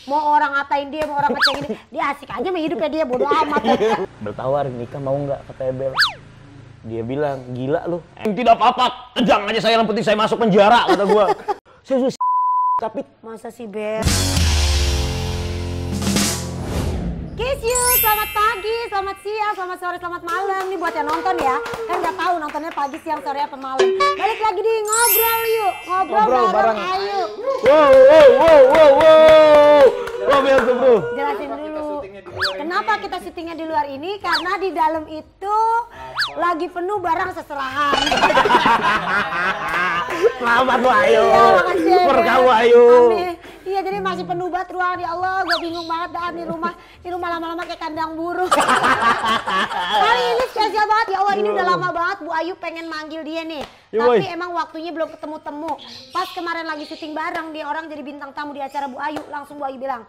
Mau orang ngatain dia, mau orang ngecengin dia asik aja sama hidupnya dia, bodo amat. Bertawar nikah mau nggak, kata Ebel. Dia bilang, gila lu. Tidak apa-apa, jangan aja saya, yang penting saya masuk penjara, kata gua. Saya tapi masa sih Bel? Kiss you, selamat pagi, selamat siang, selamat sore, selamat malam. Nih buat yang nonton ya, kan nggak tahu nontonnya pagi, siang, sore, apa malam. Balik lagi di Ngobrol Yuk, ngobrol bareng Ayu. Wow, biasa bro. Jelasin dulu, kenapa kita syutingnya di luar ini? Karena di dalam itu lagi penuh barang seserahan. Selamat lu Ayu, Iya, makasih, berkau Ayu. Amin. Iya, jadi masih penuh banget ruangan, ya Allah, gue bingung banget dah di rumah lama-lama kayak kandang burung. Kali ini spesial banget, ya Allah, ini udah lama banget Bu Ayu pengen manggil dia nih. Tapi emang waktunya belum ketemu-temu. Pas kemarin lagi syuting bareng, dia orang jadi bintang tamu di acara Bu Ayu, langsung Bu Ayu bilang,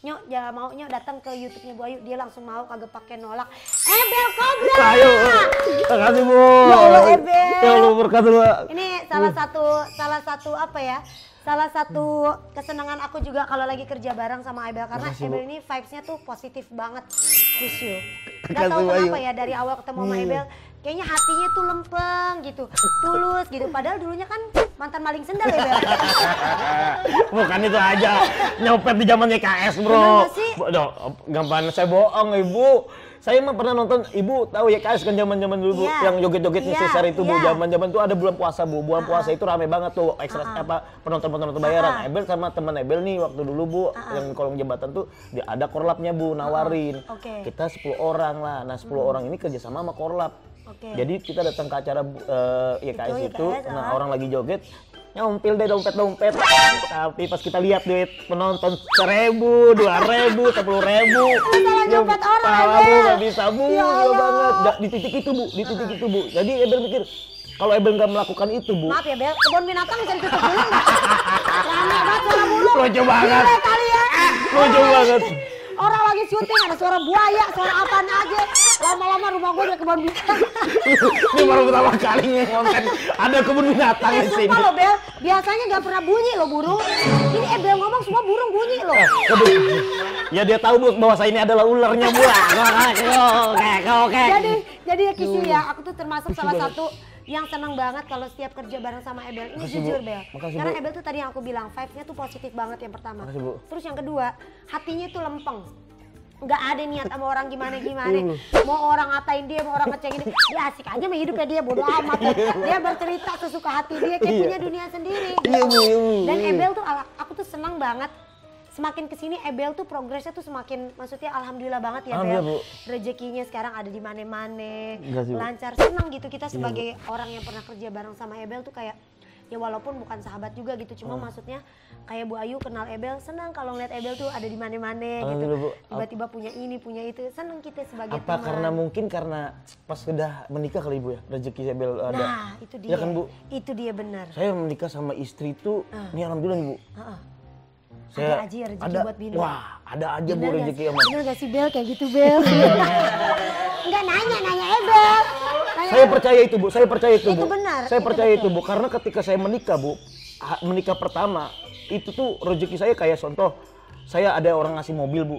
Nyok, ya mau Nyok datang ke YouTube-nya Bu Ayu, dia langsung mau, kagak pakai nolak. Ebel Cobra. Ayu, makasih Bu. Ya Allah, Ebel. Ya Allah, berkat lu. Ini salah satu apa ya? Salah satu kesenangan aku juga kalau lagi kerja bareng sama Ebel, karena Ebel ini vibes-nya tuh positif banget. Wish you. Gak tau kenapa ya, dari awal ketemu sama Ebel kayaknya hatinya tuh lempeng gitu, tulus gitu. Padahal dulunya kan mantan maling sendal ya Bel. Bukan itu aja, nyopet di zamannya KS bro. Gampang saya bohong Ibu. Saya mah pernah nonton, Ibu tahu ya KS kan zaman-zaman dulu Bu, yang joget-jogetnya Cesar itu Bu, zaman-zaman tuh ada bulan puasa Bu. Bulan puasa itu rame banget tuh, ekstra penonton bayaran. Ebel sama teman Ebel nih waktu dulu Bu, yang kolong jembatan tuh dia ada korlapnya Bu, nawarin. Kita 10 orang lah. Nah, 10 orang ini kerjasama sama korlap. Jadi kita datang ke acara YKS itu, nah orang lagi joget, nyompil deh dompet. Tapi pas kita lihat duit penonton 1.000, 2.000, 10.000. Salah nyopet orang Bu, nggak bisa Bu, ya banget. Di titik itu Bu, di titik itu Bu. Jadi Ebel mikir, kalau Ebel nggak melakukan itu Bu. Maaf ya Bel, kebun binatang bisa ditutup dulu nggak? Rame banget suara burung. Lucu banget. Gila kali ya. Lucu banget. Orang lagi syuting ada suara buaya, suara apaan aja. Lama-lama rumah gue udah kebun binatang. Ini baru pertama kali ngonten ada kebun binatang di sini. Sumpah loh Bel, biasanya gak pernah bunyi loh burung. Ini Ebel ngomong semua burung bunyi loh. Ya dia tahu Bu bahwa saya ini adalah ularnya Bu. Oke. Jadi ya Kisi ya, aku tuh termasuk salah satu yang senang banget kalau setiap kerja bareng sama Ebel. Ini jujur Bel, karena Ebel tuh tadi yang aku bilang vibes-nya tuh positif banget yang pertama. Terus yang kedua, hatinya tuh lempeng. Nggak ada niat sama orang gimana-gimana. Mau orang ngatain dia, mau orang ngecengin dia asik aja sama hidupnya dia, bodo amat. Dia bercerita sesuka hati dia, kayak punya dunia sendiri. Dan Ebel tuh, aku tuh senang banget. Semakin kesini Ebel tuh progresnya tuh semakin, maksudnya alhamdulillah banget ya Bel. Rezekinya sekarang ada di mana-mana, lancar, senang gitu kita sebagai orang yang pernah kerja bareng sama Ebel tuh kayak, ya walaupun bukan sahabat juga gitu, cuma maksudnya kayak Bu Ayu kenal Ebel, senang kalau ngeliat Ebel tuh ada di mana-mana gitu. Tiba-tiba punya ini, punya itu, senang kita sebagai teman. Karena mungkin karena pas sudah menikah kali Ibu ya, rezeki Ebel ada. Nah, itu dia. Ya kan Bu? Itu dia benar. Saya menikah sama istri tuh, ini alhamdulillah nih Bu. Ada aja ya rezeki buat bini. Wah, ada aja Bu rezeki sama. Bener gak sih Bel kayak gitu Bel? Enggak nanya Ebel. Saya percaya itu Bu, saya percaya itu Bu. Itu benar. Saya percaya itu Bu, karena ketika saya menikah Bu, menikah pertama, itu tuh rezeki saya kayak contoh, saya ada orang ngasih mobil Bu.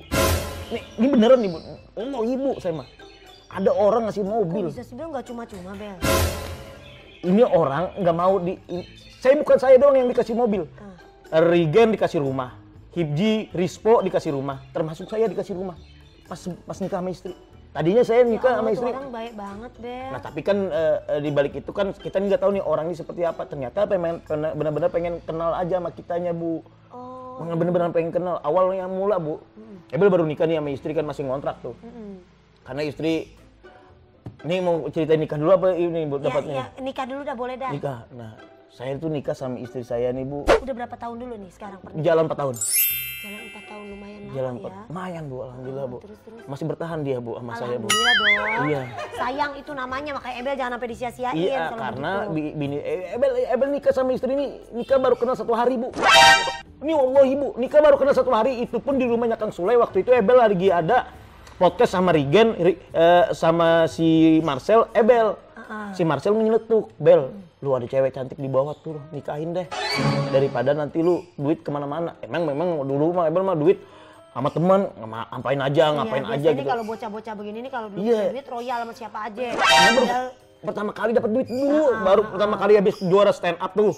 Ini beneran nih Bu, oh Ibu saya mah. Ada orang ngasih mobil. Kok bisa sih Bel, gak cuma-cuma Bel? Ini orang nggak mau bukan saya doang yang dikasih mobil. Regen dikasih rumah, Hibji, Rispo dikasih rumah, termasuk saya dikasih rumah. Pas nikah sama istri. Tadinya saya nikah sama istri. Orang baik banget Bel. Nah tapi kan di balik itu kan kita nggak tahu nih orang ini seperti apa. Ternyata benar-benar pengen kenal aja sama kitanya Bu. Benar-benar pengen kenal. Awalnya mula Bu, Ebel baru nikah nih sama istri kan masih ngontrak tuh. Karena istri, ini mau cerita nikah dulu apa ini Bu dapatnya? Iya, nikah dulu dah boleh dah. Nikah. Nah saya tuh nikah sama istri saya nih Bu. Udah berapa tahun dulu nih sekarang pernikahan? Jalan 4 tahun. Jalan 4 tahun lumayan lama Jalan ya. Lumayan Bu, alhamdulillah Bu. Terus. Masih bertahan dia Bu sama saya Bu. Alhamdulillah dong. Iya. Sayang itu namanya, makanya Ebel jangan sampai disia-siain. Iya, karena bini Ebel nikah sama istri ini nikah baru kenal 1 hari Bu. Ini Allah Ibu, nikah baru kenal 1 hari, itu pun di rumahnya Kang Sule. Waktu itu Ebel lagi ada podcast sama Regen, sama si Marcel, Ebel. Si Marcel menyeletuk, Bel, lu ada cewek cantik di bawah tuh, nikahin deh. Daripada nanti lu duit kemana-mana. Memang dulu mah Ebel mah duit sama teman ngapain aja gitu. Kalau bocah-bocah begini nih kalau belum duit royal sama siapa aja. Pertama kali dapat duit dulu, baru pertama kali habis juara stand up tuh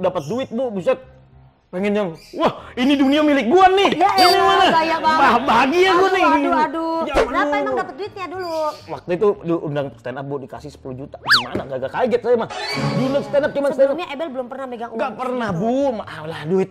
dapat duit Bu, buset. Pengen yang, wah ini dunia milik gua nih. Ya ini mana? Bahagia gua nih. Aduh. Berapa emang dapat duitnya dulu? Waktu itu diundang stand up Bu, dikasih 10 juta. Gimana? Gak kaget saya mah. Diundang stand up cuma stand up. Sebelumnya Ebel belum pernah megang uang. Gak pernah Bu, malah duit.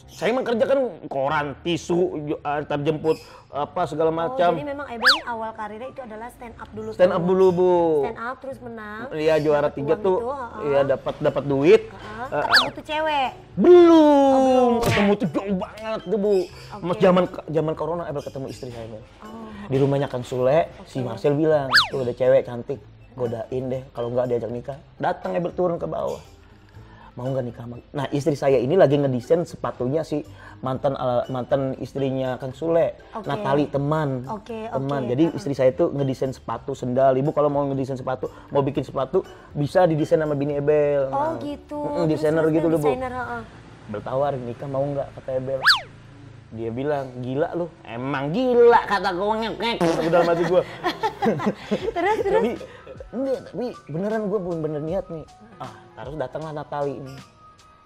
Saya mengerjakan koran, tisu, terjemput apa segala macam. Jadi memang Ebel ini awal karirnya itu adalah stand up dulu. Stand up dulu Bu. Stand up terus menang. Iya juara 3 tuh. Iya dapat duit. Ketemu tuh cewek. Belum. Ketemu tuh jauh banget tuh Bu. Mas zaman corona Ebel ketemu istri saya Bu. Di rumahnya Kang Sule, si Marcel bilang, tuh ada cewek cantik, godain deh. Kalau nggak diajak nikah, datang Ebel turun ke bawah. Mau nggak nikah? Nah istri saya ini lagi ngedesain sepatunya si mantan istrinya Kang Sule, Natali teman. Jadi istri saya tuh ngedesain sepatu sendal. Ibu kalau mau ngedesain sepatu, mau bikin sepatu bisa didesain sama bini Ebel. Oh gitu. Desainer gitu loh Bu. Bertawar nikah mau nggak kata Ebel. Dia bilang gila lu, emang gila kata gue ngek dalam hati gue. Terus. Tapi beneran gue bener niat nih. Harus datanglah Natali ini.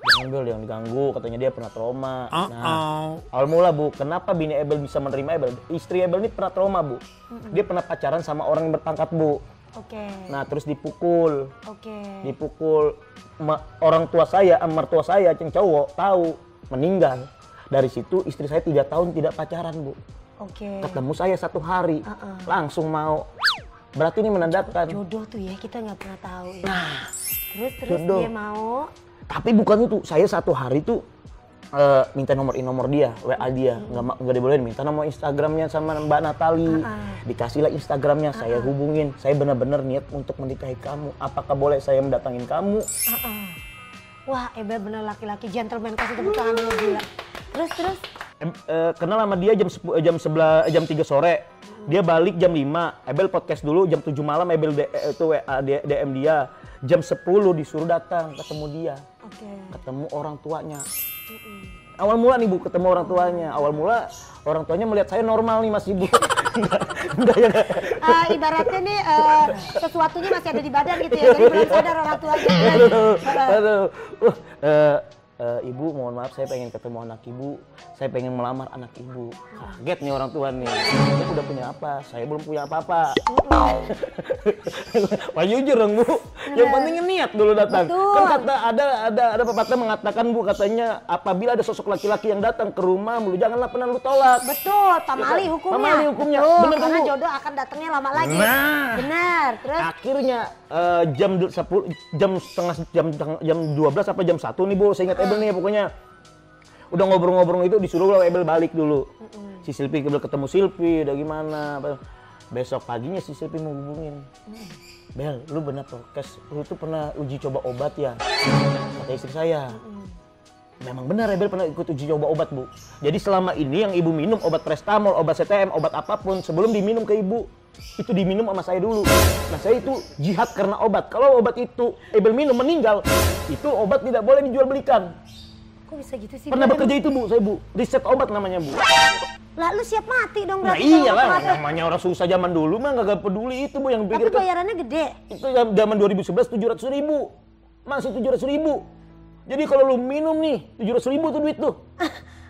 Jangan Bel yang diganggu, katanya dia pernah trauma. Nah, awal mula Bu, kenapa bini Ebel bisa menerima Ebel? Istri Ebel ini pernah trauma Bu. Dia pernah pacaran sama orang yang berpangkat Bu. Nah terus dipukul. Dipukul. Orang tua saya, mertua saya, yang cowok tahu meninggal. Dari situ istri saya 3 tahun tidak pacaran Bu. Ketemu saya 1 hari, langsung mau. Berarti ini menandakan jodoh tuh ya, kita nggak pernah tahu ya. Nah, terus dia mau. Tapi bukan itu, saya 1 hari tuh minta nomor dia, WA dia, nggak dibolehin, minta nomor Instagramnya sama Mbak Natali. Dikasihlah Instagramnya, saya hubungin, saya benar-benar niat untuk menikahi kamu. Apakah boleh saya mendatangin kamu? Wah, Ebel bener laki-laki gentleman, kasih tepuk tangan dulu gila. Terus? Kenal sama dia jam 3 sore. Dia balik jam 5, Ebel podcast dulu, jam 7 malam Ebel DM dia. Jam 10 disuruh datang ketemu dia. Ketemu orang tuanya. Awal mula nih Bu, ketemu orang tuanya. Awal mula orang tuanya melihat saya normal nih Mas Ibu. Ibaratnya nih sesuatunya masih ada di badan gitu ya, jadi belum sadar orang tuanya. Ibu mohon maaf saya pengen ketemu anak ibu, saya pengen melamar anak ibu. Kaget nih orang tua nih, ibu udah punya apa? Saya belum punya apa-apa. Wah jujur dong Bu, yang penting niat dulu datang. Kan kata ada pepatah mengatakan Bu, katanya apabila ada sosok laki-laki yang datang ke rumah lu janganlah pernah lu tolak. Betul, pamali hukumnya. Pamali hukumnya. Bener kan Bu? Jodoh akan datangnya lama lagi. Benar. Terus akhirnya jam 12 apa jam 1 nih Bu, saya ingat Ebel nih pokoknya. Udah ngobrol-ngobrol itu disuruh Ebel balik dulu. Si Silpi ketemu Silpi, udah gimana. Besok paginya si Silpi mau hubungin. Bel, lu bener prokes, lu tuh pernah uji coba obat ya? Kata istri saya. Memang benar Ebel pernah ikut uji coba obat Bu. Jadi selama ini yang ibu minum obat Prestamol, obat CTM, obat apapun sebelum diminum ke ibu itu diminum sama saya dulu. Nah saya itu jihad karena obat. Kalau obat itu Ebel minum meninggal, itu obat tidak boleh dijual belikan. Kok bisa gitu sih? Pernah bekerja itu Bu, saya Bu. Riset obat namanya Bu. Lah lu siap mati dong berarti. Nah iyalah, namanya orang susah zaman dulu mah nggak peduli itu Bu yang pikir. Tapi bayarannya gede. Itu zaman 2011 700.000. Masih 700.000. Jadi kalau lu minum nih 700.000 tuh duit tuh.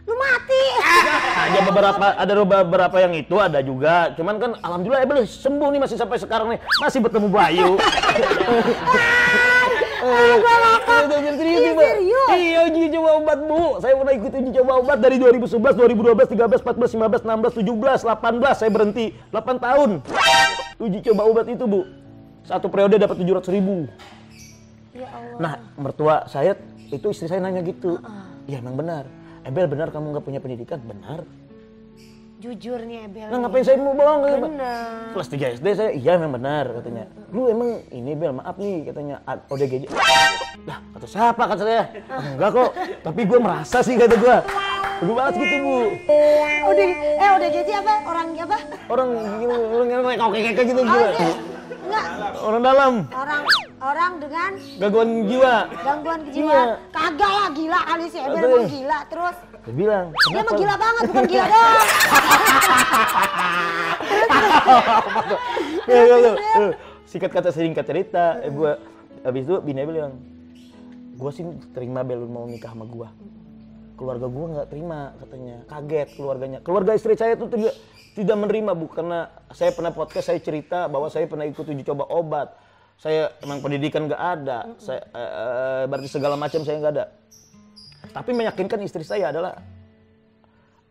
Lu mati. Ada beberapa yang itu ada juga. Cuman kan alhamdulillah Ebel sembuh nih masih sampai sekarang nih. Masih bertemu Bayu. Serius? Iya uji coba obat Bu. Saya pernah ikut uji coba obat dari 2011, 2012, 13, 14, 15, 16, 17, 18 saya berhenti 8 tahun. Uji coba obat itu Bu. Satu periode dapat 700.000. Ya Allah. Nah mertua saya itu istri saya nanya gitu. Iya emang benar. Ebel benar kamu nggak punya pendidikan? Benar. Jujur nih Ebel. Nah ngapain saya mau bohong? Benar. Kelas 3 SD saya, iya memang benar katanya. Lu emang ini Bel maaf nih katanya ODGJ. Lah kata siapa kata saya? Enggak kok, tapi gue merasa sih kata gue. Gue balas gitu Bu. ODGJ apa? Orang apa? Orang yang rekok gitu. Enggak. Orang dalam. Orang orang dengan gangguan jiwa. Gangguan kejiwaan. Kagak lah, gila kali si Ebel emang gila. Terus dia bilang, dia emang gila banget, bukan gila doang. Singkat kata singkat cerita, gua habis itu bini bilang, gua sih terima Bel mau nikah sama gua. Keluarga gua nggak terima katanya, kaget keluarganya. Keluarga istri saya tuh tidak menerima, Bu, karena saya pernah podcast saya cerita bahwa saya pernah ikut uji coba obat. Saya emang pendidikan nggak ada, saya berarti segala macam saya nggak ada. Tapi meyakinkan istri saya adalah,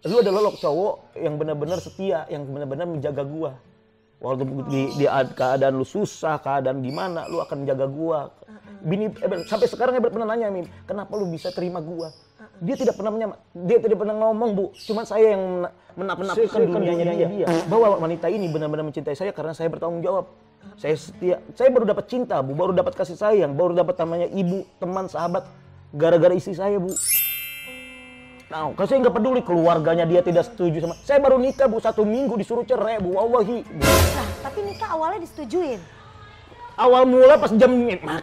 lu adalah lo cowok yang benar-benar setia, yang benar-benar menjaga gua. Waktu di keadaan lu susah, keadaan gimana, lu akan menjaga gua. Bini sampai sekarang Ebel pernah nanya, Mim, kenapa lu bisa terima gua? Dia tidak pernah ngomong, Bu. Cuma saya yang menafikan dunianya dia. Bahwa wanita ini benar-benar mencintai saya karena saya bertanggung jawab. Saya setia. Saya baru dapat cinta, Bu. Baru dapat kasih sayang. Baru dapat namanya ibu, teman, sahabat. Gara-gara istri saya, Bu. Nah, kalau saya nggak peduli keluarganya dia tidak setuju sama. Saya baru nikah, Bu. 1 minggu disuruh cerai, Bu. Wallahi. Nah, tapi nikah awalnya disetujuin. Awal mula pas jam,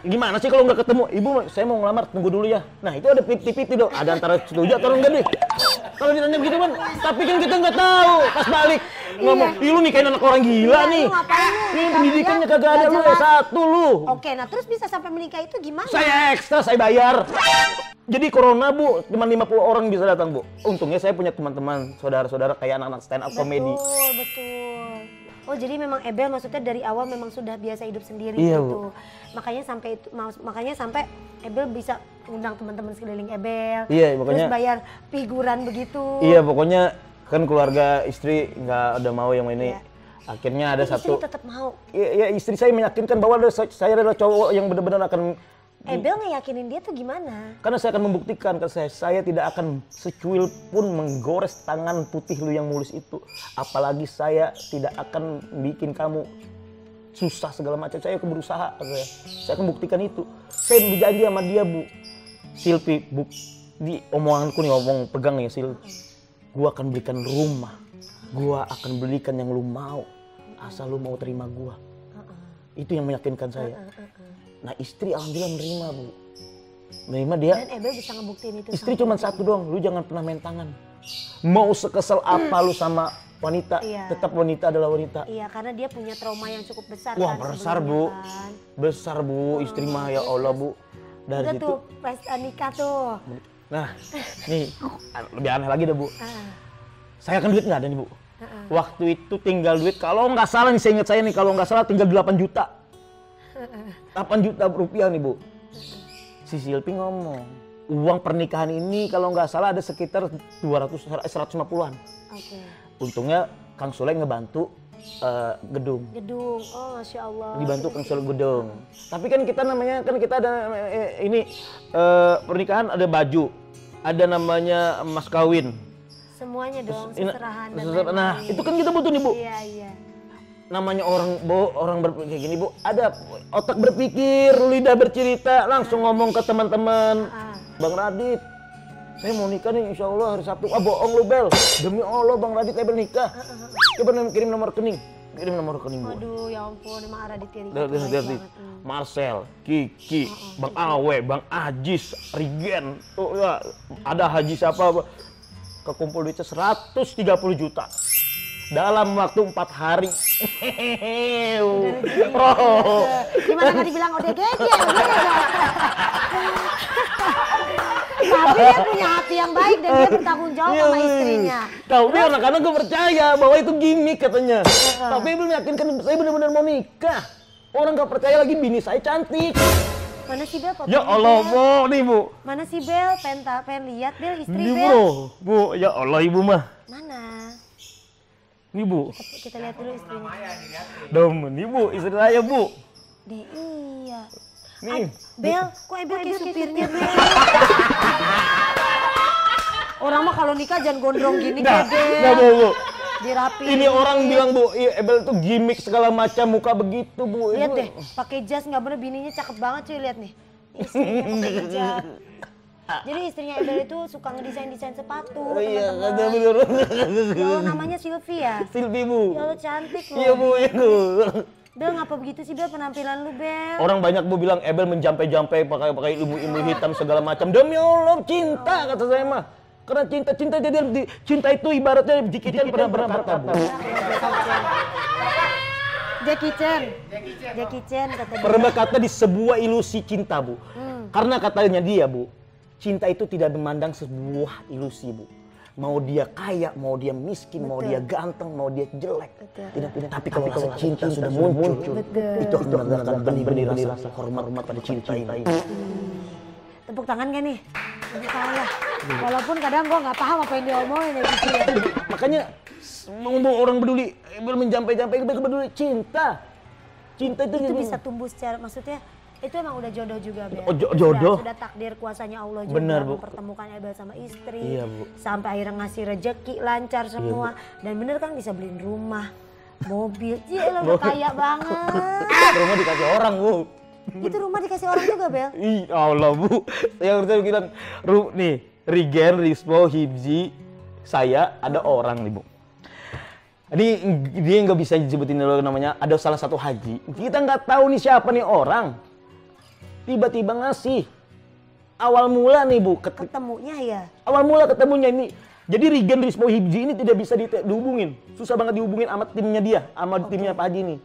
gimana sih kalau nggak ketemu? Ibu, saya mau ngelamar, tunggu dulu ya. Nah, itu ada piti-piti dong. Ada antara setuju atau enggak deh. Kalau ditanya begitu kan, tapi kan kita nggak tahu. Pas balik ngomong, ih lu nikahin anak orang gila nih. Nih pendidikannya kagak ada, lu S1 lu. Oke, nah terus bisa sampai menikah itu gimana? Saya ekstra, saya bayar. Jadi corona, Bu, cuma 50 orang bisa datang, Bu. Untungnya saya punya teman-teman, saudara-saudara kayak anak-anak stand up comedy. Betul. Oh, jadi memang Ebel maksudnya dari awal memang sudah biasa hidup sendiri Bu. gitu. Makanya sampai Ebel bisa undang teman-teman sekeliling Ebel. Iya, makanya. Terus bayar figuran begitu. Iya, pokoknya kan keluarga istri nggak ada mau yang ini. Iya. Akhirnya ada tapi satu. Istri tetap mau. Iya, istri saya meyakinkan bahwa saya adalah cowok yang benar-benar akan. Ebel ngeyakinin dia tuh gimana? Karena saya akan membuktikan ke saya tidak akan secuil pun menggores tangan putih lu yang mulus itu. Apalagi saya tidak akan bikin kamu susah segala macam. Saya akan berusaha, saya akan buktikan itu. Saya berjanji sama dia, Bu. Silvi, Bu, di omonganku nih, ngomong pegang ya, Sil. Gua akan belikan rumah. Gua akan belikan yang lu mau. Asal lu mau terima gua. Itu yang meyakinkan saya. Nah, istri alhamdulillah menerima, Bu. Menerima dia. Dan Ebel bisa ngebuktiin itu. Istri cuma satu doang, lu jangan pernah main tangan. Mau sekesel apa lu sama wanita, tetap wanita adalah wanita. Iya, karena dia punya trauma yang cukup besar. Wah, kan, besar, Bu. Kan. Besar, Bu. Istri mah ya Allah, Bu. Dari udah situ. Tuh, pesta nikah tuh. Nah, nih lebih aneh lagi dah, Bu. Saya kan duit nggak ada nih, Bu. Waktu itu tinggal duit, kalau nggak salah nih, saya ingat saya nih, kalau nggak salah tinggal 8 juta. 8 juta rupiah nih, Bu. Si Silvi ngomong, uang pernikahan ini kalau nggak salah ada sekitar 150-an. Oke. Untungnya Kang Sule ngebantu gedung. Gedung, oh Masya Allah. Dibantu Kang Sule gedung. Tapi kan kita namanya, kan kita ada ini pernikahan ada baju, ada namanya mas kawin. Semuanya dong, seserahan dan nah, itu kan kita butuh nih, Bu. Iya, iya. Namanya orang berpikir kayak gini, Bu, ada otak berpikir, lidah bercerita, langsung ngomong ke teman-teman. Bang Radit, saya mau nikah nih insya Allah hari Sabtu. Ah, bohong lu, Bel. Demi Allah Bang Radit Ebel nikah. Coba kirim nomor rekening. Kirim nomor rekening gua. Aduh, ya ampun, emang Radit ya. Dari Marcel, Kiki, Bang Awe, Bang Ajis, Rigen. Tuh ya, ada Haji siapa? Kekumpul duitnya 130 juta. Dalam waktu 4 hari. Bro. Gimana nggak dibilang ODGJ? Tapi dia punya hati yang baik dan dia bertanggung jawab sama istrinya. Tapi anak-anak gue percaya bahwa itu gimmick katanya. Tapi belum yakinkan saya benar-benar mau nikah. Orang nggak percaya lagi bini saya cantik. Mana sih Bel? Ya Allah, Bu, nih, Bu. Mana sih Bel? Pengen lihat Bel, istri ini, Bel. Bu, ya Allah Ibu mah. Mana? Nih, Bu. Kita lihat dulu istrinya. Dom, nih, Bu, istri saya, Bu. Iya. Nih. Bel, kok Ebel kayak supirnya, Bel? Orang mah kalau nikah jangan gondrong gini, Bel. Nggak, Bu. Dirapiin. Ini orang bilang, Bu, Ebel tuh gimmick segala macam, muka begitu, Bu. Lihat deh, pakai jas nggak bener, bininya cakep banget cuy, lihat nih. Istrinya pakai hijab. Jadi istrinya Ebel itu suka ngedesain sepatu. Oh iya, ada bener. Ya Allah, namanya Silvi ya? Silvi, Bu. Ya Allah, cantik loh. Iya, Bu, itu. Bel ngapa begitu sih Bel penampilan lu Bel? Orang banyak bu bilang Ebel menjampe-jampe pakai ilmu-ilmu hitam segala macam. Demi Allah cinta kata saya mah. Karena cinta jadi cinta itu ibaratnya Jackie Chan pernah berkata bu. Jackie Chan kata dia. Pernah berkata di sebuah ilusi cinta bu. Karena katanya dia bu, cinta itu tidak memandang sebuah ilusi bu. Mau dia kaya, mau dia miskin, mau dia ganteng, mau dia jelek. Tidak. Tapi kalau rasa cinta sudah muncul, itu akan menandakan benih-benih rasa hormat pada cinta ini. Tepuk tangan gak nih? Tepuk tangan lah. Walaupun kadang gua nggak paham apa yang dia omongin ya gitu ya. Makanya mau orang peduli, belum menjampe-jampe, peduli cinta. Cinta itu bisa tumbuh secara, maksudnya itu emang udah jodoh juga Bel. Jodoh. Sudah takdir kuasanya Allah juga. Bener, Bu. Mempertemukan Ebel sama istri. Iya, Bu. Sampai akhirnya ngasih rezeki lancar semua. Iya, dan bener kan bisa beliin rumah, mobil. Iya udah kaya banget. Rumah dikasih orang bu. Itu rumah dikasih orang juga Bel? Ih Allah bu. Yang saya bilang, nih Rigen, Rispo, Hibzi, saya ada orang nih bu. Ini dia nggak bisa disebutin dulu namanya. Ada salah satu haji. Kita nggak tahu nih siapa nih orang. Tiba-tiba ngasih. Awal mula nih bu. Ketemunya ya? Awal mula ketemunya ini. Jadi Rigen, Rispo, Hibzi ini tidak bisa dihubungin. Susah banget dihubungin sama timnya dia. Sama timnya Pak Haji nih.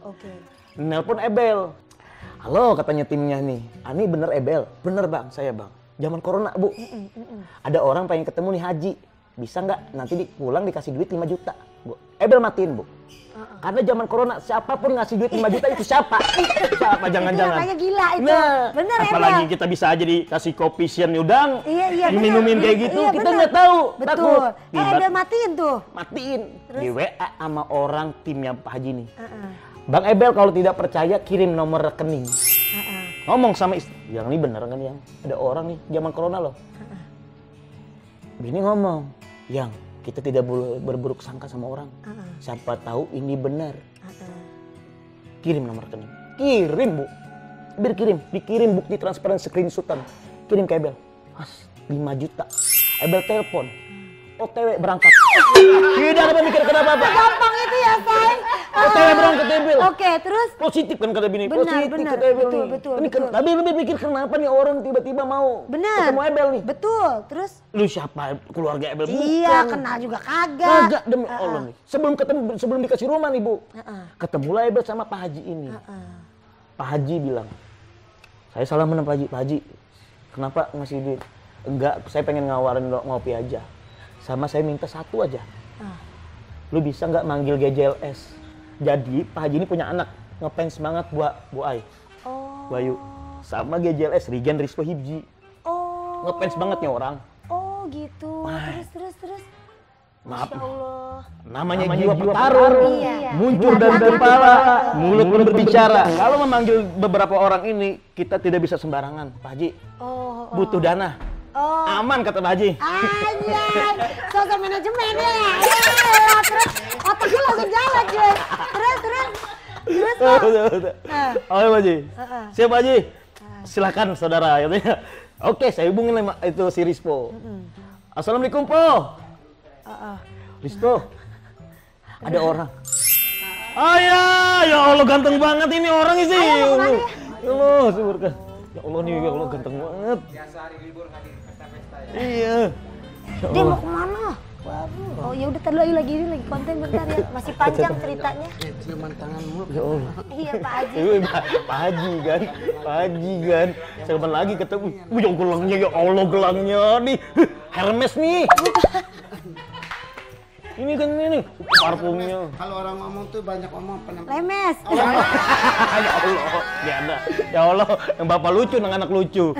Nelpon Ebel. Halo katanya timnya nih. Ini bener Ebel? Bener bang, saya bang. Zaman corona bu. Ada orang pengen ketemu nih Haji. Bisa nggak nanti pulang dikasih duit 5 juta. Bu. Ebel matiin bu. Karena zaman corona siapapun ngasih duit 5 juta itu siapa? Siapa jangan-jangan. Makanya gila itu. Nah, bener ya apalagi kita bisa aja dikasih kopi sian udang. Iya, diminumin kayak gitu. Iya, kita nggak tahu. Betul. Ebel matiin tuh. Matiin. Terus? Di WA sama orang timnya Pak Haji nih. Bang Ebel kalau tidak percaya kirim nomor rekening. Ngomong sama istri. Yang ini bener kan yang? Ada orang nih zaman corona loh. Bini ngomong. Yang kita tidak boleh berburuk sangka sama orang. Siapa tahu ini benar. Kirim nomor rekening. Kirim bu. Biar kirim. Dikirim bukti transparan screenshotan. Kirim ke Ebel. Mas 5 juta. Ebel telepon. OTW berangkat. Tidak ada mikir kenapa apa. Gampang itu ya say. OTW berangkat Ebel. Oke terus. Positif kan kata bini. Benar, positif kata Ebel nih. Betul. Tapi lebih mikir kenapa nih orang tiba-tiba mau ketemu Ebel nih. Betul. Terus. Lu siapa keluarga Ebel? Iya kenal juga kagak. Kagak demi Allah nih. Sebelum dikasih rumah nih bu. Ketemulah Ebel sama Pak Haji ini. Pak Haji bilang. Saya salah mana Pak Haji? Pak Haji kenapa ngasih duit? Enggak saya pengen ngawarin ngopi aja. Sama saya minta satu aja. Lu bisa nggak manggil GJLS? Jadi Pak Haji ini punya anak ngefans banget buat Bu Ai. Bu Ayu. Sama GJLS Rigen, Rispo, Hibji. Ngefans banget nih orang. Oh gitu. Terus. Maaf. Masya Allah. Namanya jiwa petarung. Muncul dari kepala, mulut pun berbicara. Kalau memanggil beberapa orang ini kita tidak bisa sembarangan, Pak Haji. Butuh dana. Aman kata Pak Haji. Anjay, sosok manajemen ya. Terus otaknya langsung jalan cuy. Terus. Oke Pak Haji. Siap Pak Haji. Silakan saudara katanya. Oke, saya hubungin itu si Rispo. Assalamualaikum Po. Rispo. Ada orang. Ya Allah ganteng banget ini orang sih. Ya Allah, syukurkan. Ya Allah nih, ya Allah ganteng banget. Biasa hari libur hadir pesta-pesta ya. Iya. Dia mau kemana? Oh ya udah tadi lagi konten bentar ya, masih panjang ceritanya. Ciuman tanganmu. Ya Allah. Iya Pak Haji. Pak Haji kan. Sebentar lagi ketemu. Yang gelangnya ya Allah gelangnya nih. Hermes nih. Ini kan ini parfumnya. Kalau orang ngomong tuh banyak ngomong lemes. Ya Allah, dia ada. Ya Allah, yang bapak lucu, yang anak lucu.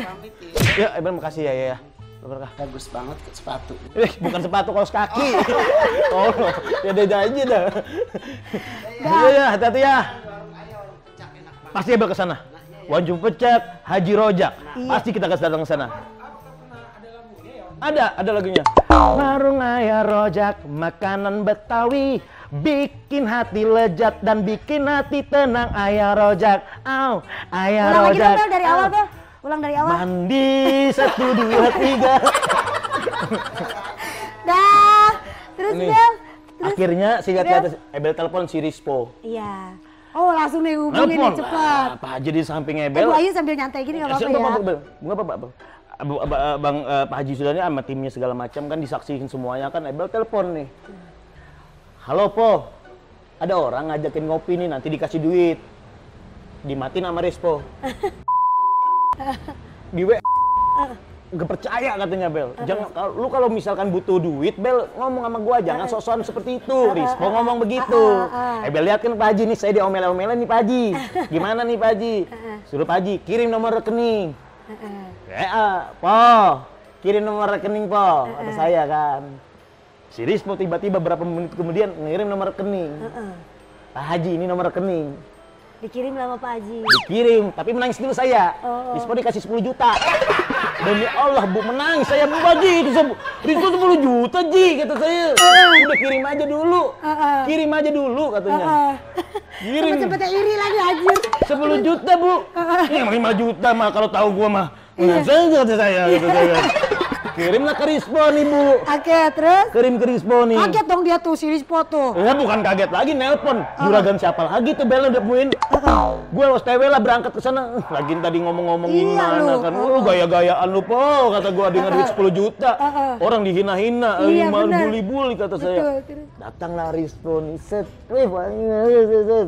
Ya, Ebel makasih ya. Bagus banget sepatu. Bukan sepatu, kaos kaki. Oh, ya dia aja dah. Ya, hati-hati ya. Pasti Ebel ke sana. Wanjung Pecak, Haji Rojak. Pasti kita datang ke sana. Ada lagunya. Warung Ayah Rojak, makanan Betawi, bikin hati lezat dan bikin hati tenang. Ayah Rojak, Ayah Rojak. Ulang lagi dari awal Bel. Ulang dari awal. Mandi 1, 2, 3. Dah. Terus Bel. Akhirnya singkat kata Ebel telepon si Rispo. Iya. Oh langsung nih hubungin nih cepat. Pak Haji di samping Ebel. Bu Ayu sambil nyantai gini nggak apa-apa ya? Nggak apa-apa. Bang Pak Haji Sudani sama timnya segala macam kan disaksiin semuanya kan. Ebel telepon nih. Halo Po, ada orang ngajakin ngopi nih nanti dikasih duit. Dimatiin sama Rispo. Di WA. Gak percaya katanya Bel. Jangan lu kalau misalkan butuh duit Bel ngomong sama gua jangan sok-sokan seperti itu. Rispo ngomong begitu. Bel lihat kan Pak Haji nih saya diomel-omelin nih Pak Haji. Gimana nih Pak Haji? Suruh Pak Haji kirim nomor rekening. Po, kirim nomor rekening Po. Kata saya kan. Si Rispo tiba-tiba berapa menit kemudian ngirim nomor rekening. Pak Haji ini nomor rekening. Dikirim sama Pak Haji. Dikirim, tapi menangis dulu saya. Rispo dikasih 10 juta. Demi Allah Bu, menangis saya Bu Haji. Rispo 10 juta Ji, kata saya. Udah kirim aja dulu. Kirim aja dulu katanya. Kirim. Cepet-cepetnya iri lagi anjir. 10 juta Bu. Ini 5 juta mah kalau tahu gua mah. Menangis kata saya gitu saya. Kirimlah ke Rispo nih Bu. Oke, terus? Kirim ke Rispo nih. Kaget dong dia tuh si Rispo tuh. Ya bukan kaget lagi, nelpon. Juragan siapa lagi tuh Bel udah puin. Gue OTW lah berangkat ke sana. Lagi tadi ngomong-ngomong gimana kan. Gaya-gayaan lu Po, kata gue dengan duit 10 juta. Orang dihina-hina, bully-bully kata saya. Datanglah Rispo nih, set.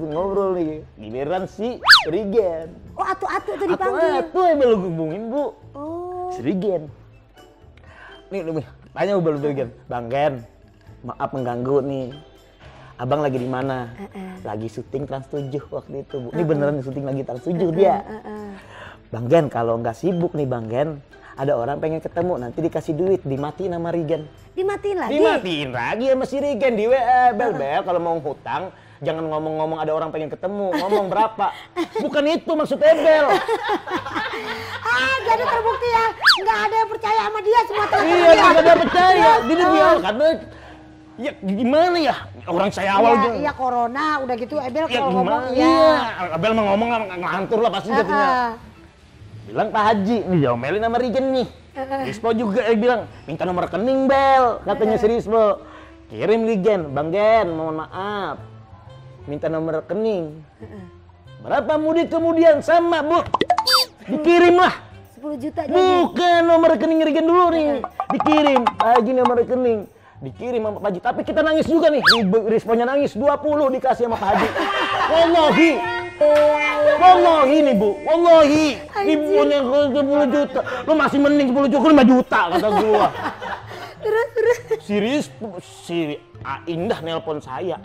Ngobrol nih. Giliran si Rigen. Oh, atu-atu tuh dipanggil. Atu Bel lu hubungin Bu. Si Rigen. Nih, tanya Bang Gen. Bang Gen, maaf mengganggu nih. Abang lagi di mana? Lagi syuting Trans 7 waktu itu, Bu. Ini beneran syuting lagi Trans 7 dia. Bang Gen, kalau nggak sibuk nih Bang Gen, ada orang pengen ketemu, nanti dikasih duit, dimatiin sama Rigen. Dimatiin lagi? Dimatiin lagi sama si Rigen di WA. Bel, kalau mau hutang, jangan ngomong-ngomong ada orang pengen ketemu, ngomong berapa. Bukan itu maksudnya Bel. Jadi terbukti ya, nggak ada yang percaya sama dia semua teman-teman. Iya, nggak ada percaya. Dia bilang karena ya gimana ya orang saya awal juga. Iya corona, udah gitu Ebel Ya kalau ngomong iya. Abel mau ngomong ngantur lah pasti jadinya. Bilang Pak Haji, nih diomelin sama Rigen nih. Rispo juga bilang, minta nomor rekening Bel, katanya si Rispo. Kirim Rigen, Bang Gen, mohon maaf. Minta nomor rekening. Berapa mudik kemudian sama Bu? Dikirim lah. 10 juta jadi. Bukan nomor rekening Rigen dulu nih. Dikirim, Pak Haji nomor rekening. Dikirim sama Pak Haji, tapi kita nangis juga nih. Risponya nangis, 20 dikasih sama Pak Haji. Wallahi nih Bu, wallahi. Ibunya 10 juta. Lu masih mending 10 juta, 5 juta kata gua. Terus. Si Indah nelpon saya.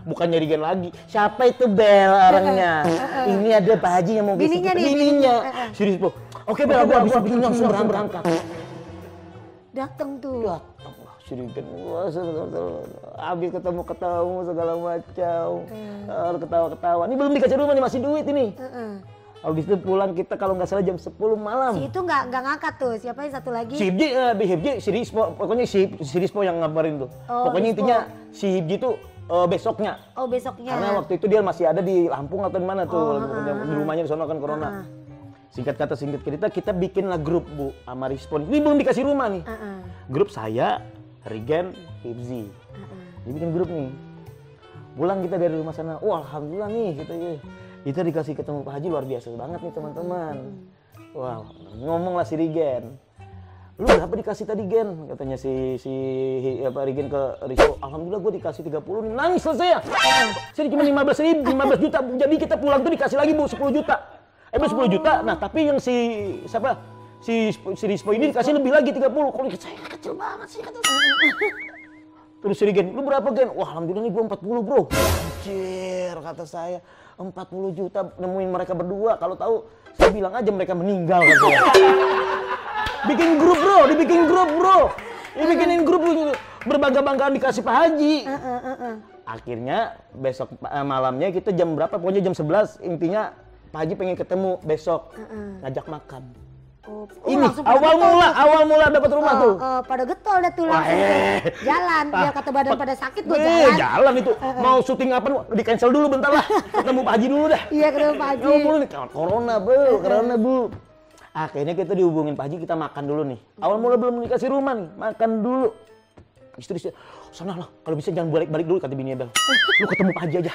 Bukannya Rigen lagi. Siapa itu Bel orangnya? Ini ada Pak Haji yang mau bininya. Si Rispo. Oke Bel, gua bisa bikin langsung berangkat. Datang tuh. Datang lah si Rigen. Wah, habis ketemu segala macam. Ketawa-ketawa. Ini belum dikasih rumah nih, masih duit ini. Habis itu pulang kita kalau nggak salah jam 10 malam. Si itu nggak ngangkat tuh. Siapa yang satu lagi? Si Hibji, si Rispo. Pokoknya si Rispo yang ngabarin tuh. Pokoknya Rispo. Intinya si Hibji tuh besoknya. Oh besoknya. Karena waktu itu dia masih ada di Lampung atau di mana tuh. Di rumahnya di sana kan corona. Singkat kata singkat cerita kita bikinlah grup Bu sama Rispo. Ini belum dikasih rumah nih. Grup saya, Rigen, Hibji. Dibikin grup nih. Pulang kita dari rumah sana. Wah alhamdulillah nih kita kita dikasih ketemu Pak Haji luar biasa banget nih teman-teman. Wah, ngomonglah si Rigen. Lu berapa dikasih tadi Gen? Katanya si Rigen ke Rispo. Alhamdulillah gue dikasih 30 nih. Nangis selesai ya. Sini cuma 15 juta. Jadi kita pulang tuh dikasih lagi Bu 10 juta. 10 juta. Nah, tapi yang si Rispo ini dikasih lebih lagi 30. Kalau saya kecil banget sih kata saya. Terus si Rigen, lu berapa Gen? Wah alhamdulillah nih gue 40 bro. Anjir kata saya. 40 juta nemuin mereka berdua. Kalau tahu saya bilang aja mereka meninggal katanya. Bikin grup bro, dibikinin grup berbangga-banggaan dikasih Pak Haji. Akhirnya besok malamnya kita jam berapa? Pokoknya jam 11 intinya Pak Haji pengen ketemu besok ngajak makan. Ini awal mula dapat rumah tuh. Pada getol deh tuh langsung jalan. Biar kata badan pada sakit gue jalan. Jalan itu. Mau syuting apa di cancel dulu bentar lah. Ketemu Pak Haji dulu dah. Iya ketemu Pak Haji. Mulu nih corona Bu. Akhirnya kita dihubungin Pak Haji, kita makan dulu nih. Awal mula belum dikasih rumah nih, makan dulu. Istri sana lah, kalau bisa jangan balik-balik dulu kata bini Bel. Lu ketemu Pak Haji aja.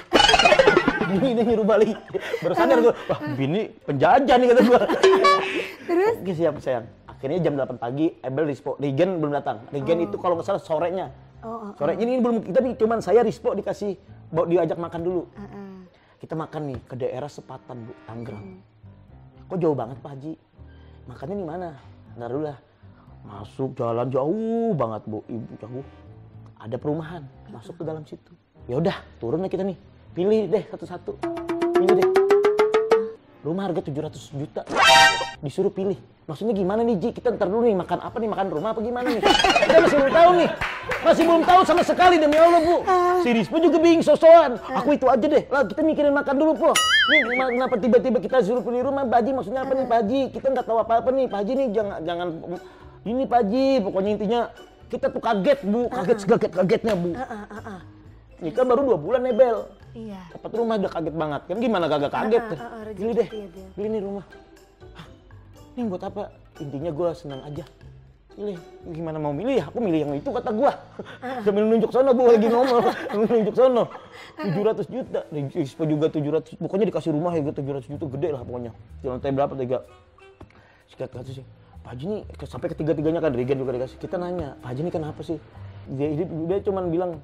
Bini dia nyuruh balik. Baru sadar gue, wah bini penjajah nih kata gue. Terus? Oke siap sayang. Akhirnya jam 8 pagi, Ebel Rispo, Regen belum datang. Regen itu kalau nggak salah sorenya. Sore ini belum, kita cuman saya Rispo dikasih, diajak makan dulu. Kita makan nih ke daerah Sepatan Bu, Tangerang. Kok jauh banget Pak Haji? Makannya di mana? Ntar dulu lah. Masuk jalan jauh banget Bu, ibu jago. Ada perumahan, masuk ke dalam situ. Ya udah, turun lah kita nih. Pilih deh satu-satu. Pilih deh. Rumah harga 700 juta. Disuruh pilih. Maksudnya gimana nih Ji? Kita ntar dulu nih makan apa nih? Makan rumah apa gimana nih? Kita masih belum tahu nih. Masih belum tahu sama sekali demi Allah Bu. Si Rispo juga bingung sosokan. Aku itu aja deh. Lah kita mikirin makan dulu Po. Nih kenapa tiba-tiba kita suruh pilih rumah? Pak Haji maksudnya apa nih Pak Haji? Kita nggak tahu apa-apa nih Pak Haji nih. Jangan ini Pak Haji. Pokoknya intinya kita tuh kaget Bu. Kaget segaget-kagetnya Bu. Nikah baru 2 bulan ya Bel. Iya. Dapat rumah udah kaget banget. Kan gimana kagak kaget? Pilih deh. Pilih nih rumah. Ini buat apa? Intinya gue senang aja. Pilih. Gimana mau milih ya? Aku milih yang itu kata gue. Sambil nunjuk sono Bu lagi ngomong. Nunjuk sono. 700 juta. Rispo juga 700. Pokoknya dikasih rumah ya 700 juta gede lah pokoknya. Di lantai berapa 3. Sikat kata sih. Pak Haji nih sampai ketiga-tiganya kan Regen juga dikasih. Kita nanya, Pak Haji nih kenapa sih? Dia cuman bilang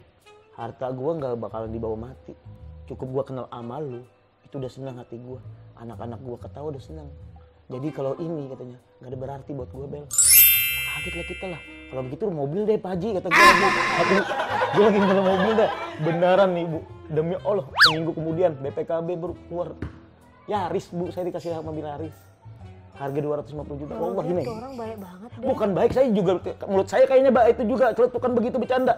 harta gue nggak bakalan dibawa mati. Cukup gue kenal amal lu. Itu udah senang hati gue. Anak-anak gue ketawa udah senang. Jadi kalau ini katanya nggak ada berarti buat gue Bel. Kaget lah kita lah. Kalau begitu mobil deh Pak Haji kata gue. Gue lagi ngeluarin mobil deh. Beneran nih Bu. Demi Allah. Seminggu kemudian BPKB baru keluar. Yaris Bu. Saya dikasih mobil Yaris. Harga 250 juta. Allah gini. Orang baik banget deh. Bukan baik, saya juga mulut saya kayaknya Mbak itu juga celetukan begitu bercanda.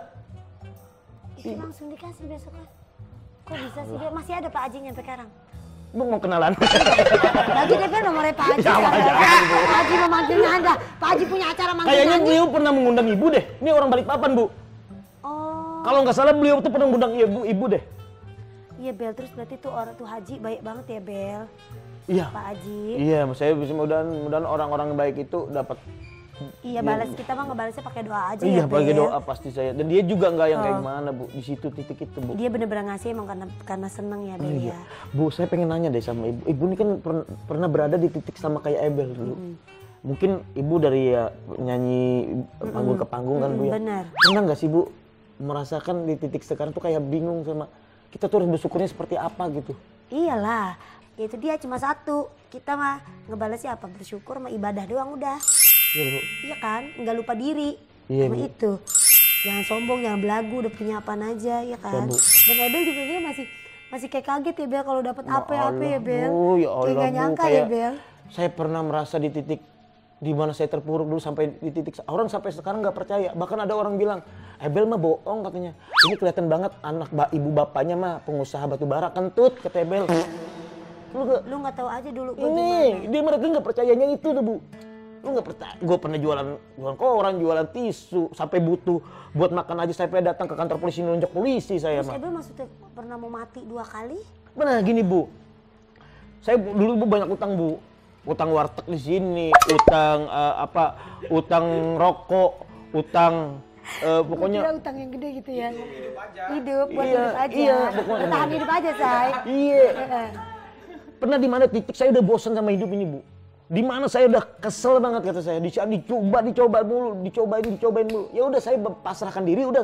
Itu langsung dikasih besoknya. Kok bisa sih dia? Masih ada Pak Haji nyampe sekarang. Bu mau kenalan. Lagi DP nomornya Pak Haji. Sama aja. Pak Haji mau manggilnya Anda. Pak Haji punya acara manggil Kayaknya beliau pernah mengundang ibu deh. Ini orang Balikpapan Bu. Oh. Kalau nggak salah beliau tuh pernah mengundang ibu deh. Iya Bel, terus berarti tuh orang tuh Haji baik banget ya Bel. Iya. Pak Haji. Iya, saya bisa mudah-mudahan orang-orang yang baik itu dapat. Iya, balas kita mah ngebalasnya pakai doa aja ya. Iya, Bel. pakai doa pasti saya. Dan dia juga nggak yang kayak gimana Bu, di situ titik itu Bu. Dia bener-bener ngasih emang karena seneng ya Bel ya. Bu, saya pengen nanya deh sama ibu. Ibu ini kan pernah berada di titik sama kayak Ebel dulu. Mungkin ibu dari ya nyanyi panggung ke panggung kan Bu ya. Bener. Pernah nggak sih Bu merasakan di titik sekarang tuh kayak bingung sama kita tuh harus bersyukurnya seperti apa gitu? Iyalah, itu dia cuma satu. Kita mah ngebalasnya apa? Bersyukur sama ibadah doang udah. Iya Bu. Iya kan? Nggak lupa diri Iya, sama Bu. itu. Jangan sombong, jangan belagu, udah punya apaan aja ya kan? Bu. Dan Ebel juga dia masih kayak kaget ya Bel kalau dapat apa ya Bel. Bu, ya Allah, kayak gak Bu, nyangka kayak ya Bel. Saya pernah merasa di titik di mana saya terpuruk dulu sampai di titik orang sampai sekarang nggak percaya. Bahkan ada orang bilang, Ebel mah bohong katanya. Ini kelihatan banget anak ibu bapaknya mah pengusaha batu bara kentut kata Ebel. Lu nggak tahu aja dulu gua Ini gimana. dia mereka nggak percayanya itu deh Bu. Lu nggak percaya? Gue pernah jualan koran, jualan tisu, sampai butuh buat makan aja sampai datang ke kantor polisi nunjuk polisi saya Terus mah. Ebel maksudnya pernah mau mati 2 kali? Benar gini Bu, saya dulu Bu banyak utang Bu, utang warteg di sini, utang utang rokok, utang pokoknya. Kira utang yang gede gitu ya? Hidup buat Iya, hidup aja. iya, pokoknya. Tahan hidup aja say. Iya. Pernah di mana titik saya udah bosan sama hidup ini Bu? Di mana saya udah kesel banget kata saya, dicoba mulu. Ya udah saya pasrahkan diri, udah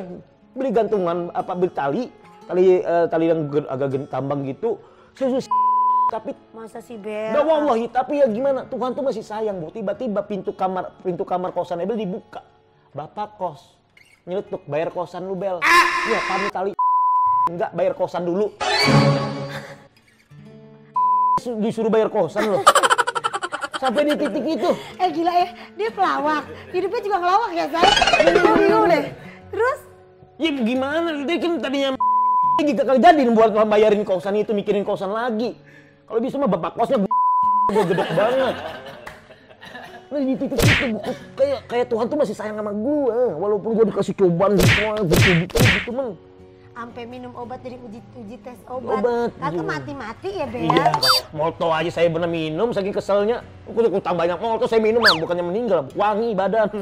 beli gantungan beli tali yang agak tambang gitu. Saya sudah tapi Masa sih Bel? nah wallahi, tapi ya gimana? Tuhan tuh masih sayang Bu. Tiba-tiba pintu kamar kosan Ebel dibuka. Bapak kos nyeletuk, bayar kosan lu Bel. Iya, kami tali enggak bayar kosan dulu. Disuruh bayar kosan loh. Sampai di titik itu. Gila ya, dia pelawak. Hidupnya juga ngelawak ya, Say. Bingung deh. Terus? Ya gimana, dia kan tadinya gak kali jadi buat bayarin kosan itu, mikirin kosan lagi. Kalau bisa mah bapak kosnya gue gede banget. Nah di titik itu kayak Tuhan tuh masih sayang sama gue. Walaupun gue dikasih cobaan gitu man. Sampai minum obat dari uji tes obat. Kagak mati-mati ya, Bel? Iya, molto aja saya bener minum, saking keselnya. Aku utang banyak molto, saya minum lah, bukannya meninggal, wangi badan.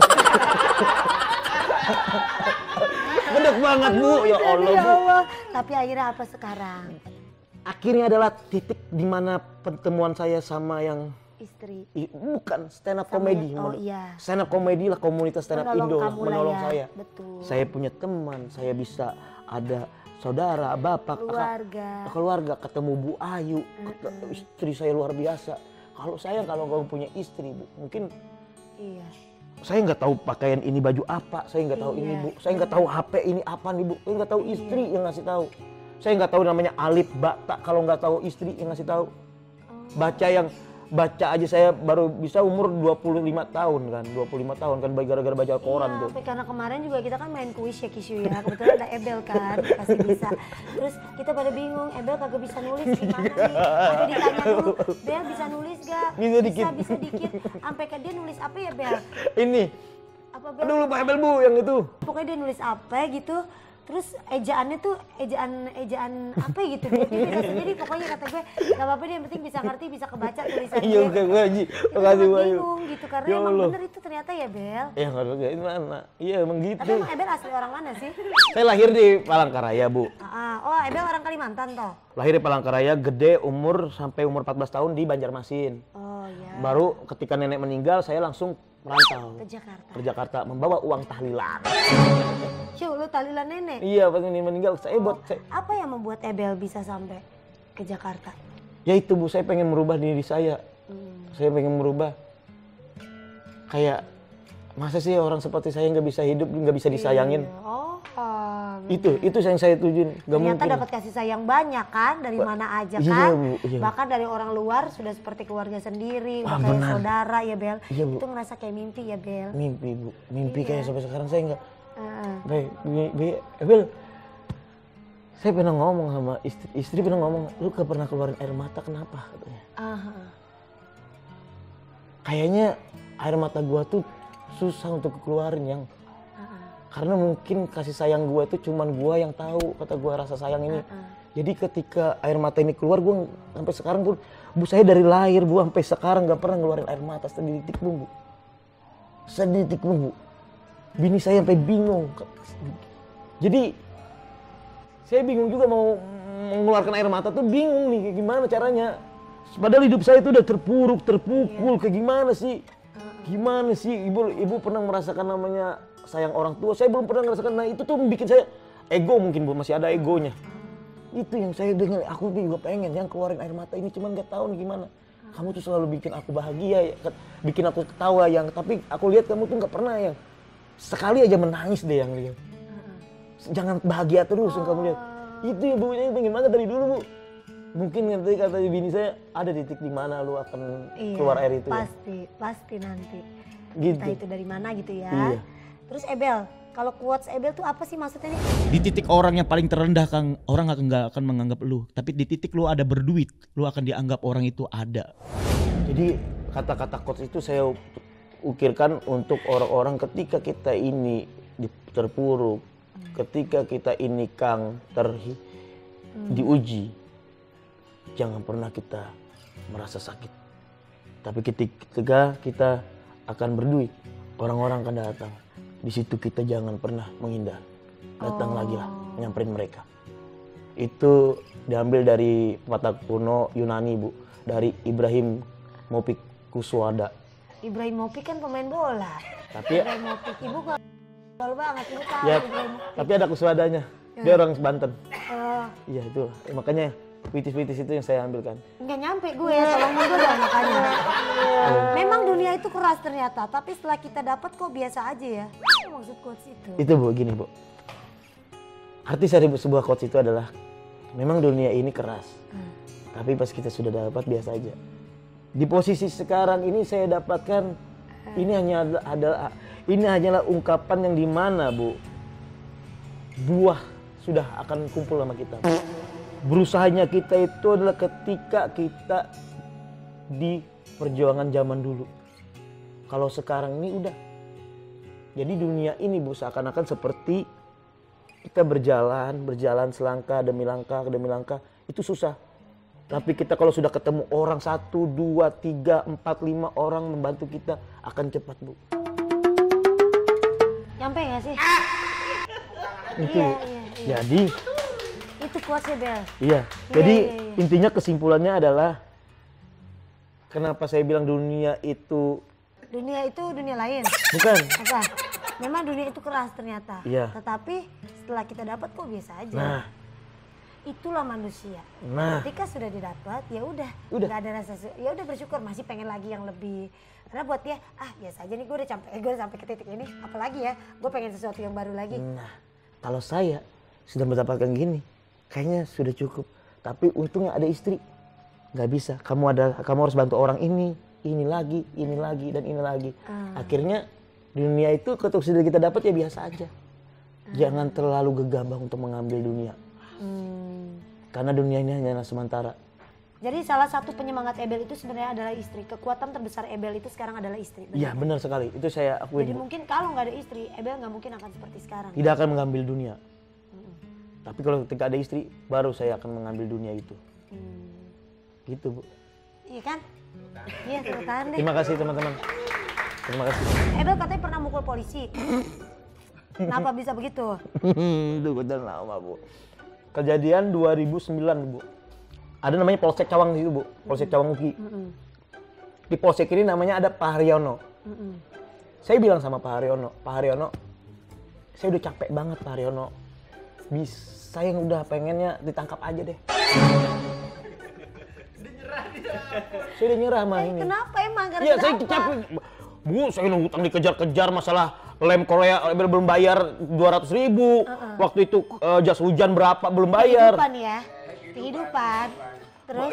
Gede banget Bu, ya Allah Bu. Tapi akhirnya apa sekarang? akhirnya adalah titik di mana pertemuan saya sama yang istri. Bukan stand up comedy. Oh iya. Stand up comedy lah, komunitas stand up Indo menolong ya. saya. Betul. Saya punya teman, saya bisa ada saudara, bapak, keluarga, ketemu Bu Ayu, istri saya luar biasa. Kalau kamu punya istri, Bu, mungkin iya. Saya nggak tahu pakaian ini baju apa, saya nggak tahu ini, Bu. Saya nggak tahu HP ini apa nih, Bu. Saya nggak tahu istri yang ngasih tahu. Saya nggak tahu namanya alif, bata kalau nggak tahu istri yang ngasih tahu. Baca aja saya baru bisa umur 25 tahun kan. 25 tahun kan gara-gara baca koran tuh. Tapi karena kemarin juga kita kan main kuis ya Kisyu ya. Kebetulan ada Ebel kan, pasti bisa. Terus kita pada bingung, Ebel kagak bisa nulis gimana nih. Sampai ditanya dulu, Bel bisa nulis gak? Bisa dikit. Sampai ke dia nulis apa ya Bel? Ini. Apa Bel? Aduh lupa Ebel Bu yang itu. Pokoknya dia nulis apa gitu. Terus ejaannya tuh ejaan apa gitu dia beda sendiri pokoknya kata gue gak apa-apa dia yang penting bisa ngerti bisa kebaca tulisan dia. Iya kayak gue Haji. Makasih Bu Ayu. Bingung gitu karena emang bener itu ternyata ya Bel. Ya nggak ada kayak mana. Iya emang gitu. Tapi emang Ebel asli orang mana sih? Saya lahir di Palangkaraya Bu. Oh Ebel orang Kalimantan toh? Lahir di Palangkaraya, gede sampai umur 14 tahun di Banjarmasin. Oh iya. Baru ketika nenek meninggal saya langsung merantau ke Jakarta membawa uang tahlilan. Cuy, lu tahlilan nenek? Iya, pas nenek meninggal Apa yang membuat Ebel bisa sampai ke Jakarta? Ya itu Bu, saya pengen merubah diri saya. Saya pengen merubah. Kayak masa sih orang seperti saya nggak bisa hidup, nggak bisa disayangin? Itu yang saya tujuin. Ternyata dapat kasih sayang banyak kan dari mana aja kan? Iya, Bu, iya. Bahkan dari orang luar sudah seperti keluarga sendiri, udah kayak saudara ya Bel. Iya, Bu. Itu ngerasa kayak mimpi ya Bel. Mimpi Bu, mimpi kayak sampai sekarang saya nggak. Bel, saya pernah ngomong sama istri pernah ngomong, lu gak pernah keluarin air mata kenapa? Katanya. Kayaknya air mata gua tuh susah untuk keluarin yang. Karena mungkin kasih sayang gue itu cuman gue yang tahu kata gue rasa sayang ini. Jadi ketika air mata ini keluar gue sampai sekarang Bu saya dari lahir Bu sampai sekarang nggak pernah ngeluarin air mata sedetik pun Bu. Sedetik pun Bu. Bini saya sampai bingung. Jadi saya bingung juga mau mengeluarkan air mata tuh bingung nih gimana caranya. Padahal hidup saya itu udah terpukul kayak gimana sih? Gimana sih ibu pernah merasakan namanya sayang orang tua, saya belum pernah ngerasakan. Nah itu tuh bikin saya ego mungkin Bu, masih ada egonya. Itu yang saya dengar, aku juga pengen yang keluarin air mata ini cuman gak tahu nih gimana. Kamu tuh selalu bikin aku bahagia, bikin aku ketawa yang, tapi aku lihat kamu tuh gak pernah yang sekali aja menangis deh yang lihat. Jangan bahagia terus yang kamu lihat. Itu yang Bu, saya pengen banget dari dulu Bu. Mungkin nanti kata bini saya ada titik di mana lu akan keluar air itu. Pasti nanti. Gitu. Entah itu dari mana gitu ya. Iya. Terus Ebel, kalau quotes Ebel tuh apa sih maksudnya nih? Di titik orang yang paling terendah Kang, orang nggak akan menganggap lu. Tapi di titik lu ada berduit, lu akan dianggap orang itu ada. Jadi kata-kata quotes itu saya ukirkan untuk orang-orang ketika kita ini terpuruk, ketika kita ini Kang diuji, jangan pernah kita merasa sakit. Tapi ketika kita akan berduit, orang-orang akan datang. Di situ kita jangan pernah menghindar. Datang lagi lah, nyamperin mereka. Itu diambil dari pepatah kuno Yunani Bu, dari Ibrahim Mopik Kuswada. Ibrahim Mopik kan pemain bola. Tapi Ibrahim Mopik, ibu gol banget, ibu tahu ya, Ibrahim Mopik. tapi ada Kuswadanya. Dia orang Banten. Iya itu, makanya pitis-pitis itu yang saya ambilkan. Nggak nyampe gue, tolong mundur lah makanya. Memang dunia itu keras ternyata, tapi setelah kita dapat kok biasa aja ya. Apa maksud quotes itu? Itu Bu, gini Bu. Arti dari sebuah quotes itu adalah memang dunia ini keras. Tapi pas kita sudah dapat biasa aja. Di posisi sekarang ini saya dapatkan ini hanyalah ungkapan yang dimana Bu buah sudah akan kumpul sama kita. Berusahanya kita itu adalah ketika kita di perjuangan zaman dulu. Kalau sekarang ini udah. Jadi dunia ini Bu seakan-akan seperti kita berjalan selangkah demi langkah, itu susah. Tapi kita kalau sudah ketemu orang 1, 2, 3, 4, 5 orang membantu kita akan cepat Bu. Nyampe gak sih? Itu. Iya. Jadi Itu kuat sih Bel. Iya. Jadi intinya kesimpulannya adalah kenapa saya bilang dunia itu dunia lain. bukan. Apa? Memang dunia itu keras ternyata. Iya. Tetapi setelah kita dapat kok biasa aja. Nah, itulah manusia. nah, Ketika sudah didapat, ya udah, Udah. nggak ada rasa, ya udah bersyukur, masih pengen lagi yang lebih. Karena buat dia, biasa aja nih, gue udah sampai ke titik ini, apalagi ya, gue pengen sesuatu yang baru lagi. nah. Kalau saya sudah mendapatkan gini, kayaknya sudah cukup. Tapi untungnya ada istri, nggak bisa. Kamu harus bantu orang ini lagi, dan ini lagi. Akhirnya dunia itu ketika sudah kita dapat ya biasa aja. Jangan terlalu gegabah untuk mengambil dunia. Karena dunia ini hanya sementara. Jadi salah satu penyemangat Ebel itu sebenarnya adalah istri. Kekuatan terbesar Ebel itu sekarang adalah istri. Iya benar sekali, itu saya akuin. Jadi mungkin kalau nggak ada istri, Ebel nggak mungkin akan seperti sekarang. Tidak akan mengambil dunia. Tapi kalau ketika ada istri, baru saya akan mengambil dunia itu. Gitu Bu. Iya kan? Iya, tepuk tangan deh. Terima kasih teman-teman. Terima kasih. Ebel katanya pernah mukul polisi. Kenapa bisa begitu? Itu udah lama Bu. Kejadian 2009 Bu. Ada namanya Polsek Cawang di situ Bu. Polsek Cawang UPI. Di Polsek ini namanya ada Pak Haryono. Saya bilang sama Pak Haryono, saya udah capek banget Pak Haryono. Saya udah pengennya ditangkap aja deh. Saya udah nyerah mah ini. Kenapa emang? Iya saya capek. Bu, saya utang dikejar-kejar masalah lem Korea belum bayar 200.000. Waktu itu jas hujan berapa belum bayar. Kehidupan ya, kehidupan. Terus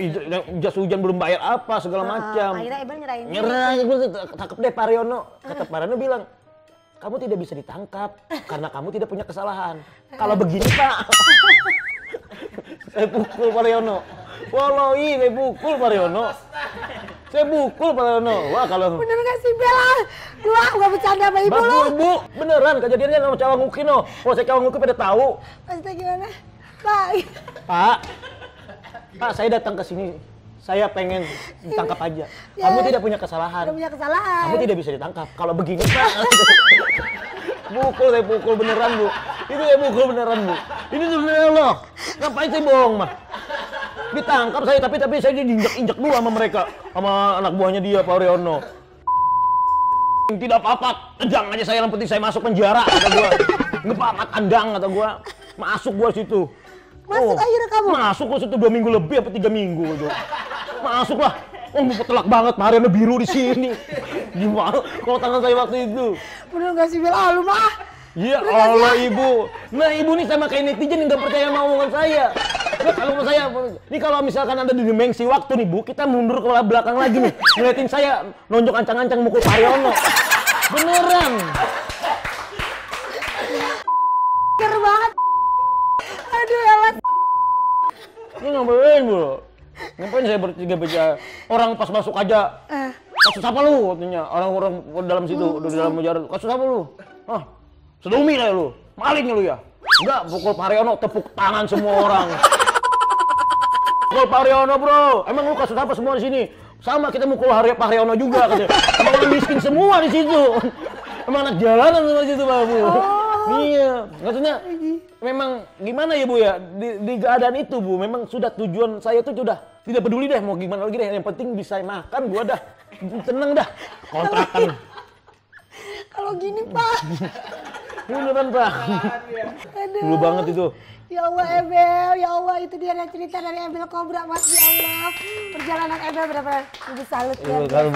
Jas hujan belum bayar apa segala macam. akhirnya Ebel nyerahin. Nyerah, gue tangkap deh Pak Haryono. Kata Pak Haryono bilang, kamu tidak bisa ditangkap karena kamu tidak punya kesalahan. Kalau begini Pak, saya pukul Pak Haryono. Wallahi, saya pukul Pak Haryono. Saya pukul Pak Haryono. Wah kalau Bener gak sih Bella? Lu gak bercanda sama ibu lu? Bu, beneran kejadiannya sama Cawang UPI no. Kalau saya Cawang UPI pada tahu. Maksudnya gimana? Pak, saya datang ke sini. Saya pengen ditangkap aja. Kamu tidak punya kesalahan. Tidak punya kesalahan. Kamu tidak bisa ditangkap. Kalau begini Pak. Saya pukul beneran Bu. Itu saya pukul beneran Bu. Ini sebenarnya loh. Ngapain saya bohong mah? Ditangkap saya tapi saya diinjak-injak dulu sama mereka. Sama anak buahnya dia Pak Haryono. Tidak apa-apa, tendang aja saya, yang penting saya masuk penjara kata gua. Ngepamat andang kata gua. Masuk gua situ. Masuk akhirnya kamu? Masuk gua situ 2 minggu lebih apa 3 minggu gitu. Masuk lah. Petelak banget, Pak Haryono biru di sini. Gimana kalau tangan saya waktu itu? Bener gak sih Bella? Lu mah? Ya Allah Ibu. Nah Ibu nih sama kayak netizen yang gak percaya sama omongan saya. Nah, kalau misalkan ada di dimensi waktu nih Bu, kita mundur ke belakang lagi nih. Ngeliatin saya nonjok ancang-ancang mukul Pak Haryono. Beneran. Ker banget. Aduh elat. Ini ngapain Bu? Ngapain saya bertiga orang pas masuk aja. Kasus apa lu katanya? Orang-orang dalam situ, di dalam penjara. Kasus apa lu? Sedumi lah lu. Maling lu ya? Enggak, pukul Pak Haryono, tepuk tangan semua orang. Pukul Pak Haryono bro, emang lu kasus apa semua di sini? Sama kita mukul Pak Haryono juga katanya. Emang orang miskin semua di situ. Emang anak jalanan semua di situ Pak Bu. Iya, maksudnya memang gimana ya Bu ya, di keadaan itu Bu, memang sudah tujuan saya tuh sudah tidak peduli deh mau gimana lagi deh, yang penting bisa makan gua dah, tenang dah, kontrakan. Kalau gini Pak. Beneran Pak. Aduh. Dulu banget itu. Ya Allah Ebel, ya Allah itu dia ada cerita dari Ebel Cobra Mas, ya Allah. Perjalanan Ebel benar-benar ibu salut ya Ebel.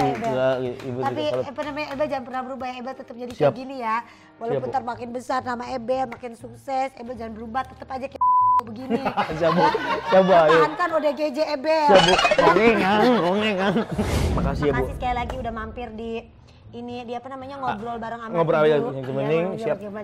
Tapi apa namanya Ebel jangan pernah berubah ya, Ebel tetap jadi kayak gini ya. Walaupun ntar makin besar nama Ebel, makin sukses, Ebel jangan berubah, tetap aja kayak begini. Coba ayo. Pertahankan ODGJ Ebel. Ongengan. Makasih ya Bu. Makasih sekali lagi udah mampir di ini dia apa namanya ngobrol bareng sama ngobrol ya Ibu. yang sebening siap. Siap.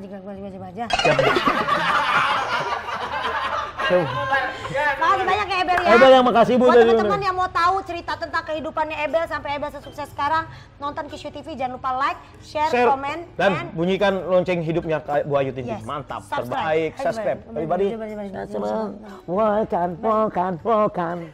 Makasih banyak ya Ebel ya. Ebel yang makasih Bu. Buat teman-teman yang mau tahu cerita tentang kehidupannya Ebel sampai Ebel sesukses sekarang, nonton Kishu TV, jangan lupa like, share, komen, dan bunyikan lonceng hidupnya Bu Ayu TV. Yes. Mantap, Subscribe. terbaik. Subscribe. Everybody. Volkan.